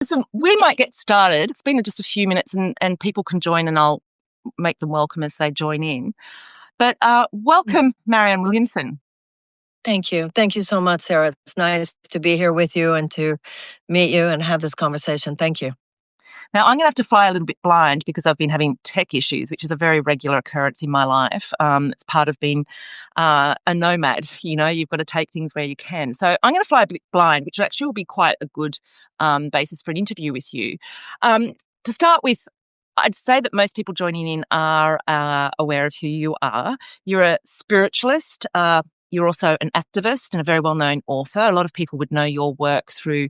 So we might get started. It's been just a few minutes and people can join and I'll make them welcome as they join in. But welcome, Marianne Williamson. Thank you. Thank you so much, Sarah. It's nice to be here with you and to meet you and have this conversation. Thank you. Now, I'm going to have to fly a little bit blind because I've been having tech issues, which is a very regular occurrence in my life. It's part of being a nomad. You know, you've got to take things where you can. So I'm going to fly a bit blind, which actually will be quite a good basis for an interview with you. To start with, I'd say that most people joining in are aware of who you are. You're a spiritualist. You're also an activist and a very well-known author. A lot of people would know your work through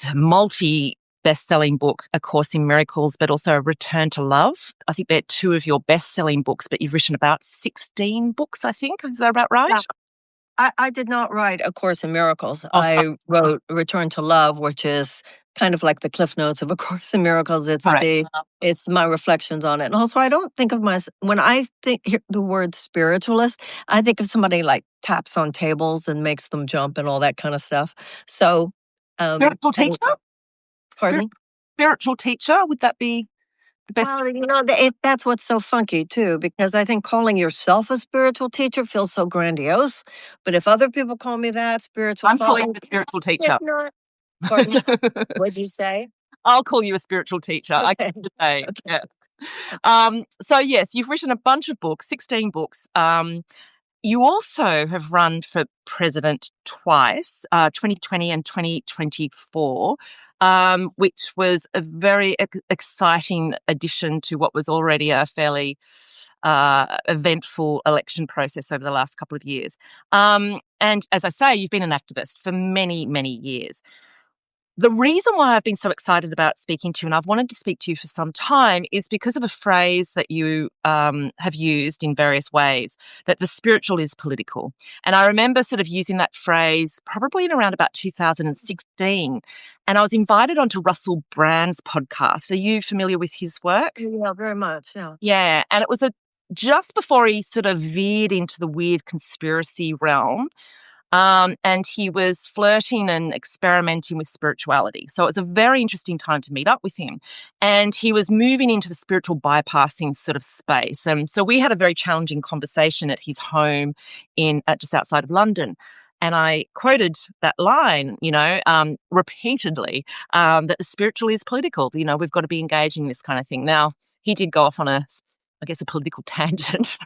the best-selling book, A Course in Miracles, but also Return to Love. I think they're two of your best-selling books, but you've written about 16 books, I think. Is that about right? Yeah. I did not write A Course in Miracles. I wrote Return to Love, which is kind of like the Cliff Notes of A Course in Miracles. It's my reflections on it. And also, I don't think of myself, when I hear the word spiritualist, I think of somebody like taps on tables and makes them jump and all that kind of stuff. So, spiritual teacher? Pardon? Spiritual teacher, would that be the best? Well, that's what's so funky too, because I think calling yourself a spiritual teacher feels so grandiose. But if other people call me that, spiritual, I'm calling you a spiritual teacher. Pardon? What'd you say? I'll call you a spiritual teacher. Okay. I can say, okay. Yes. So yes, you've written a bunch of books, 16 books. You also have run for president twice, 2020 and 2024, which was a very exciting addition to what was already a fairly eventful election process over the last couple of years. And as I say, you've been an activist for many, many years. The reason why I've been so excited about speaking to you, and I've wanted to speak to you for some time, is because of a phrase that you have used in various ways, that the spiritual is political. And I remember sort of using that phrase probably in around about 2016. And I was invited onto Russell Brand's podcast. Are you familiar with his work? Yeah, very much, yeah. Yeah, and it was just before he sort of veered into the weird conspiracy realm. And he was flirting and experimenting with spirituality. So it was a very interesting time to meet up with him. And he was moving into the spiritual bypassing sort of space. And so we had a very challenging conversation at his home just outside of London. And I quoted that line, repeatedly, that the spiritual is political. You know, we've got to be engaging in this kind of thing. Now, he did go off on a political tangent,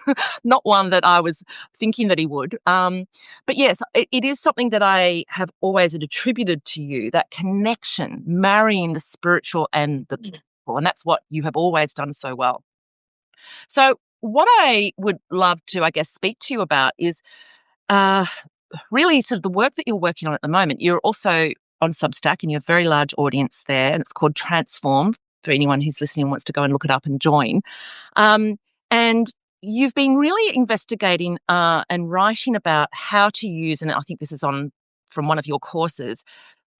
not one that I was thinking that he would. But yes, it is something that I have always attributed to you, that connection, marrying the spiritual and the political, and that's what you have always done so well. So what I would love to, speak to you about is really sort of the work that you're working on at the moment. You're also on Substack and you have a very large audience there, and it's called Transform, for anyone who's listening and wants to go and look it up and join. And you've been really investigating and writing about how to use, and I think this is from one of your courses,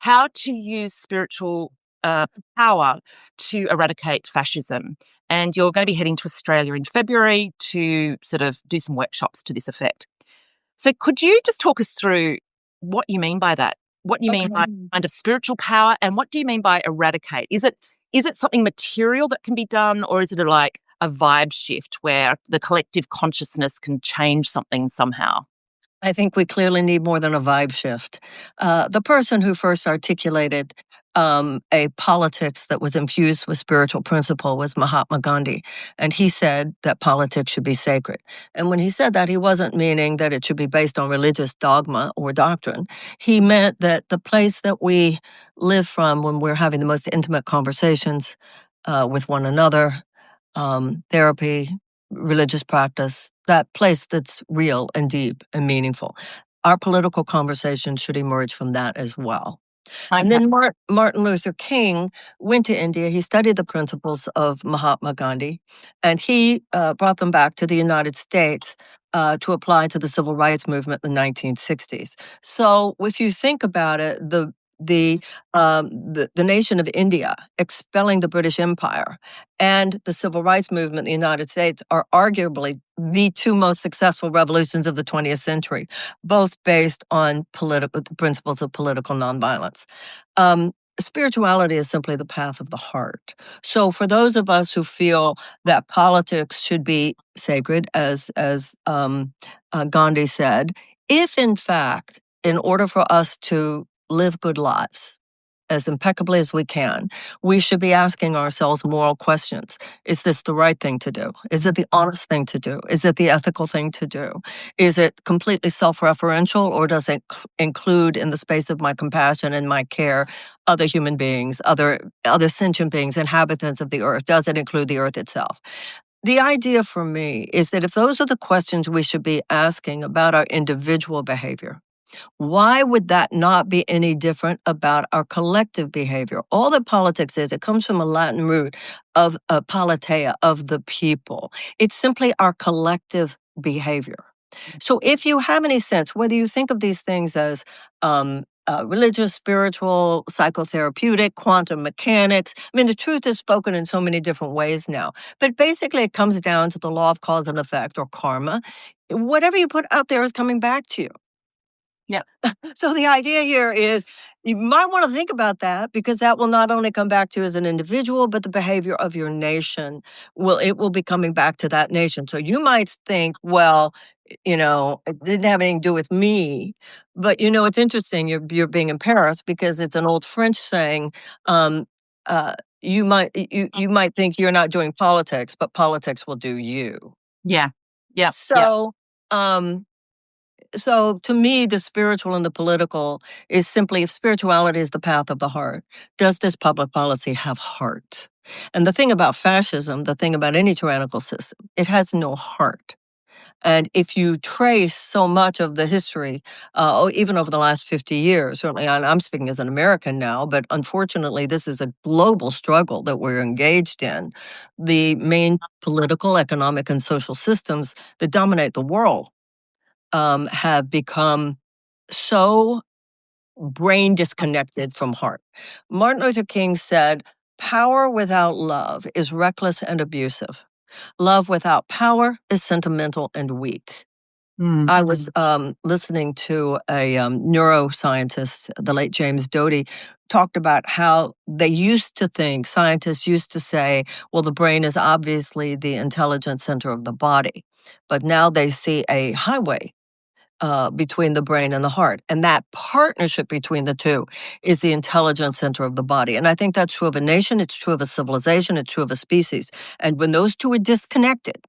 how to use spiritual power to eradicate fascism. And you're going to be heading to Australia in February to sort of do some workshops to this effect. So could you just talk us through what you mean by that? What you mean by kind of spiritual power, and what do you mean by eradicate? Is it something material that can be done, or is it like a vibe shift where the collective consciousness can change something somehow? I think we clearly need more than a vibe shift. The person who first articulated a politics that was infused with spiritual principle was Mahatma Gandhi. And he said that politics should be sacred. And when he said that, he wasn't meaning that it should be based on religious dogma or doctrine. He meant that the place that we live from when we're having the most intimate conversations with one another, therapy, religious practice, that place that's real and deep and meaningful. Our political conversation should emerge from that as well. Okay. And then Martin Luther King went to India. He studied the principles of Mahatma Gandhi, and he brought them back to the United States to apply to the civil rights movement in the 1960s. So if you think about it, the nation of India expelling the British Empire and the civil rights movement in the United States are arguably the two most successful revolutions of the 20th century, both based on principles of political nonviolence. spirituality is simply the path of the heart. So for those of us who feel that politics should be sacred, as Gandhi said, if in fact, in order for us to live good lives, as impeccably as we can, we should be asking ourselves moral questions. Is this the right thing to do? Is it the honest thing to do? Is it the ethical thing to do? Is it completely self-referential, or does it include, in the space of my compassion and my care, other human beings, other sentient beings, inhabitants of the earth? Does it include the earth itself? The idea for me is that if those are the questions we should be asking about our individual behavior, why would that not be any different about our collective behavior? All that politics is, it comes from a Latin root of politea, of the people. It's simply our collective behavior. So if you have any sense, whether you think of these things as religious, spiritual, psychotherapeutic, quantum mechanics, I mean, the truth is spoken in so many different ways now. But basically, it comes down to the law of cause and effect, or karma. Whatever you put out there is coming back to you. Yeah. So the idea here is you might want to think about that, because that will not only come back to you as an individual, but the behavior of your nation will be coming back to that nation. So you might think, well, it didn't have anything to do with me. But it's interesting. You're being in Paris, because it's an old French saying. You might think you're not doing politics, but politics will do you. Yeah. Yeah. So. So to me, the spiritual and the political is simply, if spirituality is the path of the heart, does this public policy have heart? And the thing about fascism, the thing about any tyrannical system, it has no heart. And if you trace so much of the history, even over the last 50 years, certainly I'm speaking as an American now, but unfortunately, this is a global struggle that we're engaged in. The main political, economic, and social systems that dominate the world have become so brain disconnected from heart. Martin Luther King said, "Power without love is reckless and abusive. Love without power is sentimental and weak." Mm. I was listening to a neuroscientist, the late James Doty, talked about how scientists used to say, well, the brain is obviously the intelligent center of the body. But now they see a highway between the brain and the heart. And that partnership between the two is the intelligence center of the body. And I think that's true of a nation, it's true of a civilization, it's true of a species. And when those two are disconnected,